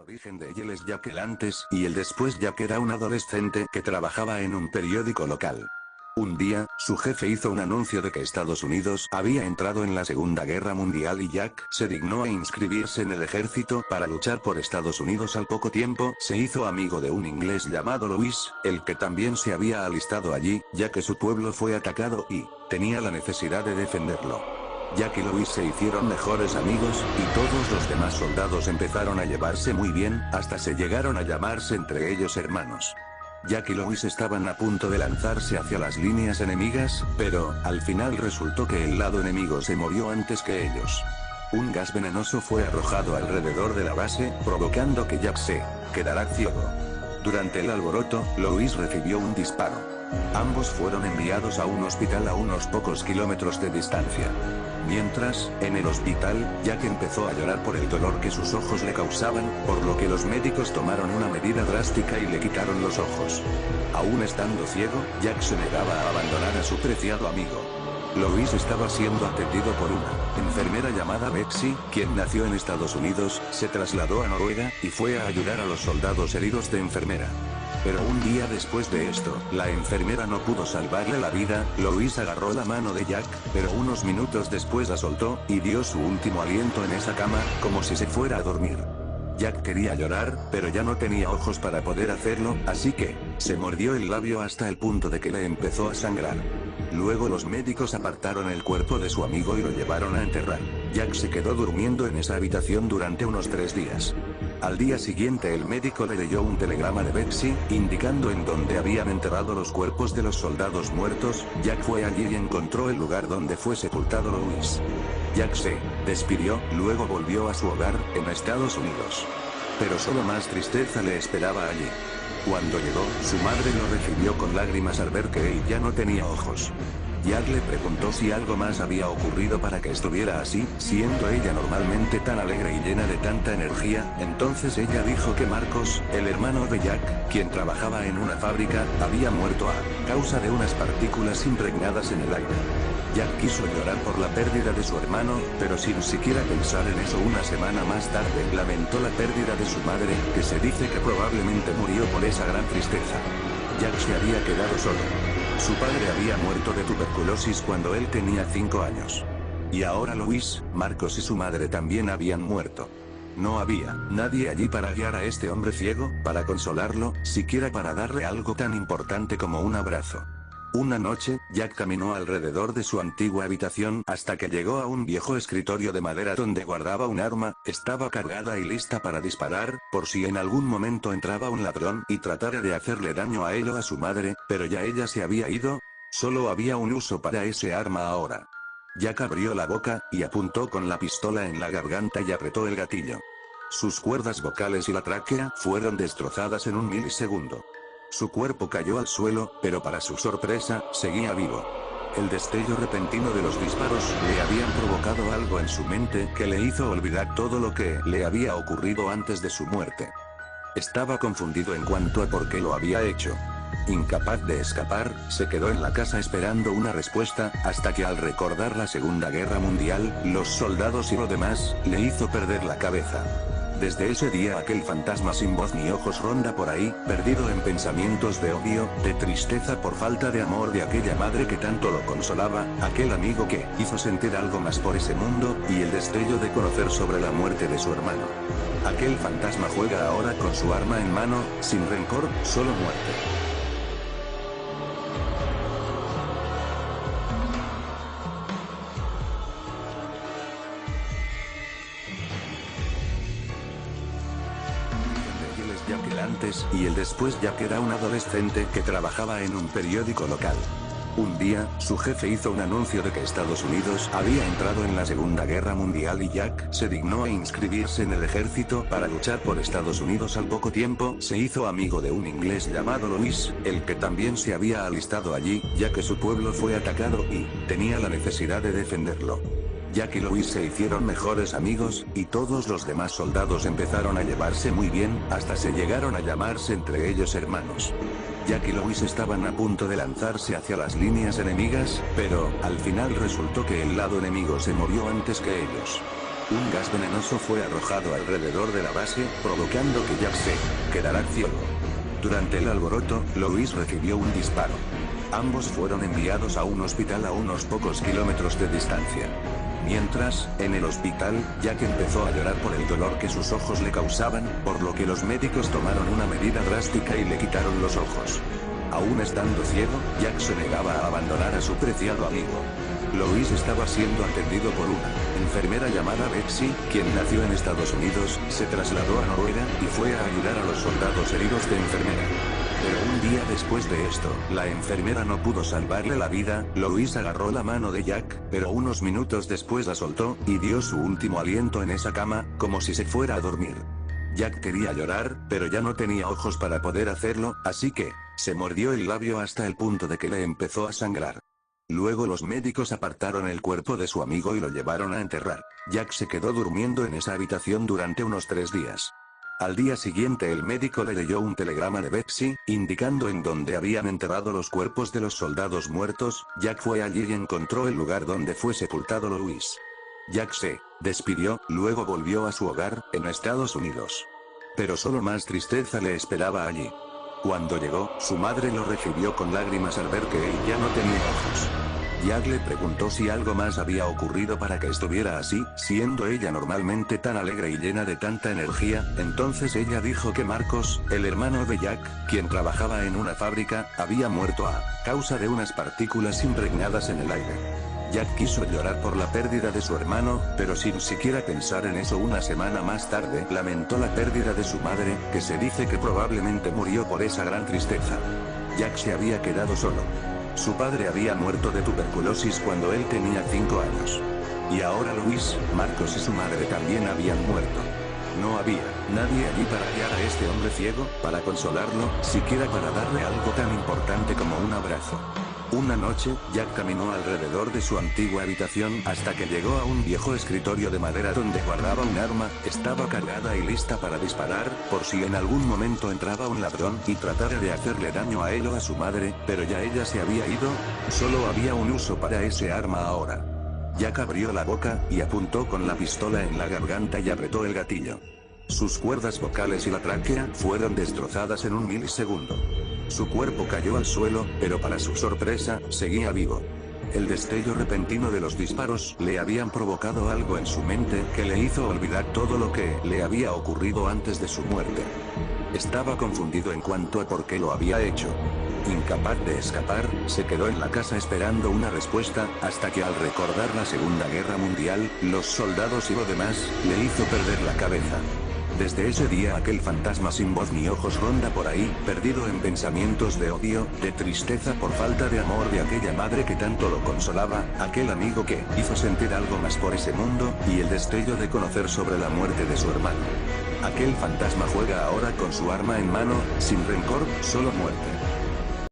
origen de él es Jack el antes y el después. Jack era un adolescente que trabajaba en un periódico local. Un día, su jefe hizo un anuncio de que Estados Unidos había entrado en la Segunda Guerra Mundial y Jack se dignó a inscribirse en el ejército para luchar por Estados Unidos. Al poco tiempo, se hizo amigo de un inglés llamado Louis, el que también se había alistado allí, ya que su pueblo fue atacado y tenía la necesidad de defenderlo. Jack y Louis se hicieron mejores amigos, y todos los demás soldados empezaron a llevarse muy bien, hasta se llegaron a llamarse entre ellos hermanos. Jack y Louis estaban a punto de lanzarse hacia las líneas enemigas, pero, al final resultó que el lado enemigo se movió antes que ellos. Un gas venenoso fue arrojado alrededor de la base, provocando que Jack se quedara ciego. Durante el alboroto, Louis recibió un disparo. Ambos fueron enviados a un hospital a unos pocos kilómetros de distancia. Mientras, en el hospital, Jack empezó a llorar por el dolor que sus ojos le causaban, por lo que los médicos tomaron una medida drástica y le quitaron los ojos. Aún estando ciego, Jack se negaba a abandonar a su preciado amigo. Louis estaba siendo atendido por una enfermera llamada Betsy, quien nació en Estados Unidos, se trasladó a Noruega, y fue a ayudar a los soldados heridos de enfermera. Pero un día después de esto, la enfermera no pudo salvarle la vida. Louis agarró la mano de Jack, pero unos minutos después la soltó, y dio su último aliento en esa cama, como si se fuera a dormir. Jack quería llorar, pero ya no tenía ojos para poder hacerlo, así que, se mordió el labio hasta el punto de que le empezó a sangrar. Luego los médicos apartaron el cuerpo de su amigo y lo llevaron a enterrar. Jack se quedó durmiendo en esa habitación durante unos 3 días. Al día siguiente el médico le leyó un telegrama de Betsy, indicando en dónde habían enterrado los cuerpos de los soldados muertos. Jack fue allí y encontró el lugar donde fue sepultado Louis. Jack se despidió, luego volvió a su hogar, en Estados Unidos. Pero solo más tristeza le esperaba allí. Cuando llegó, su madre lo recibió con lágrimas al ver que él ya no tenía ojos. Jack le preguntó si algo más había ocurrido para que estuviera así, siendo ella normalmente tan alegre y llena de tanta energía. Entonces ella dijo que Marcos, el hermano de Jack, quien trabajaba en una fábrica, había muerto a causa de unas partículas impregnadas en el aire. Jack quiso llorar por la pérdida de su hermano, pero sin siquiera pensar en eso. Una semana más tarde lamentó la pérdida de su madre, que se dice que probablemente murió por esa gran tristeza. Jack se había quedado solo. Su padre había muerto de tuberculosis cuando él tenía 5 años. Y ahora Louis, Marcos y su madre también habían muerto. No había nadie allí para guiar a este hombre ciego, para consolarlo, siquiera para darle algo tan importante como un abrazo. Una noche, Jack caminó alrededor de su antigua habitación hasta que llegó a un viejo escritorio de madera donde guardaba un arma. Estaba cargada y lista para disparar, por si en algún momento entraba un ladrón y tratara de hacerle daño a él o a su madre, pero ya ella se había ido. Solo había un uso para ese arma ahora. Jack abrió la boca, y apuntó con la pistola en la garganta y apretó el gatillo. Sus cuerdas vocales y la tráquea fueron destrozadas en un milisegundo. Su cuerpo cayó al suelo, pero para su sorpresa, seguía vivo. El destello repentino de los disparos le habían provocado algo en su mente que le hizo olvidar todo lo que le había ocurrido antes de su muerte. Estaba confundido en cuanto a por qué lo había hecho. Incapaz de escapar, se quedó en la casa esperando una respuesta, hasta que al recordar la Segunda Guerra Mundial, los soldados y lo demás, le hizo perder la cabeza. Desde ese día aquel fantasma sin voz ni ojos ronda por ahí, perdido en pensamientos de odio, de tristeza por falta de amor de aquella madre que tanto lo consolaba, aquel amigo que hizo sentir algo más por ese mundo, y el destello de conocer sobre la muerte de su hermano. Aquel fantasma juega ahora con su arma en mano, sin rencor, solo muerte. Jack el antes y el después. Jack era un adolescente que trabajaba en un periódico local. Un día, su jefe hizo un anuncio de que Estados Unidos había entrado en la Segunda Guerra Mundial y Jack se dignó a inscribirse en el ejército para luchar por Estados Unidos. Al poco tiempo, se hizo amigo de un inglés llamado Louis, el que también se había alistado allí, ya que su pueblo fue atacado y tenía la necesidad de defenderlo. Jack y Louis se hicieron mejores amigos, y todos los demás soldados empezaron a llevarse muy bien, hasta se llegaron a llamarse entre ellos hermanos. Jack y Louis estaban a punto de lanzarse hacia las líneas enemigas, pero, al final resultó que el lado enemigo se movió antes que ellos. Un gas venenoso fue arrojado alrededor de la base, provocando que Jack se quedara ciego. Durante el alboroto, Louis recibió un disparo. Ambos fueron enviados a un hospital a unos pocos kilómetros de distancia. Mientras, en el hospital, Jack empezó a llorar por el dolor que sus ojos le causaban, por lo que los médicos tomaron una medida drástica y le quitaron los ojos. Aún estando ciego, Jack se negaba a abandonar a su preciado amigo. Louis estaba siendo atendido por una enfermera llamada Betsy, quien nació en Estados Unidos, se trasladó a Noruega, y fue a ayudar a los soldados heridos de enfermera. Pero un día después de esto, la enfermera no pudo salvarle la vida. Louis agarró la mano de Jack, pero unos minutos después la soltó, y dio su último aliento en esa cama, como si se fuera a dormir. Jack quería llorar, pero ya no tenía ojos para poder hacerlo, así que se mordió el labio hasta el punto de que le empezó a sangrar. Luego los médicos apartaron el cuerpo de su amigo y lo llevaron a enterrar. Jack se quedó durmiendo en esa habitación durante unos 3 días. Al día siguiente el médico le leyó un telegrama de Betsy, indicando en dónde habían enterrado los cuerpos de los soldados muertos. Jack fue allí y encontró el lugar donde fue sepultado Louis. Jack se despidió, luego volvió a su hogar, en Estados Unidos. Pero solo más tristeza le esperaba allí. Cuando llegó, su madre lo recibió con lágrimas al ver que él ya no tenía ojos. Jack le preguntó si algo más había ocurrido para que estuviera así, siendo ella normalmente tan alegre y llena de tanta energía. Entonces ella dijo que Marcos, el hermano de Jack, quien trabajaba en una fábrica, había muerto a causa de unas partículas impregnadas en el aire. Jack quiso llorar por la pérdida de su hermano, pero sin siquiera pensar en eso una semana más tarde lamentó la pérdida de su madre, que se dice que probablemente murió por esa gran tristeza. Jack se había quedado solo. Su padre había muerto de tuberculosis cuando él tenía 5 años. Y ahora Louis, Marcos y su madre también habían muerto. No había nadie allí para guiar a este hombre ciego, para consolarlo, siquiera para darle algo tan importante como un abrazo. Una noche, Jack caminó alrededor de su antigua habitación hasta que llegó a un viejo escritorio de madera donde guardaba un arma. Estaba cargada y lista para disparar, por si en algún momento entraba un ladrón y tratara de hacerle daño a él o a su madre, pero ya ella se había ido. Solo había un uso para ese arma ahora. Jack abrió la boca, y apuntó con la pistola en la garganta y apretó el gatillo. Sus cuerdas vocales y la tráquea fueron destrozadas en un milisegundo. Su cuerpo cayó al suelo, pero para su sorpresa, seguía vivo. El destello repentino de los disparos le habían provocado algo en su mente que le hizo olvidar todo lo que le había ocurrido antes de su muerte. Estaba confundido en cuanto a por qué lo había hecho. Incapaz de escapar, se quedó en la casa esperando una respuesta, hasta que al recordar la Segunda Guerra Mundial, los soldados y lo demás, le hizo perder la cabeza. Desde ese día aquel fantasma sin voz ni ojos ronda por ahí, perdido en pensamientos de odio, de tristeza por falta de amor de aquella madre que tanto lo consolaba, aquel amigo que hizo sentir algo más por ese mundo, y el destello de conocer sobre la muerte de su hermano. Aquel fantasma juega ahora con su arma en mano, sin rencor, solo muerte.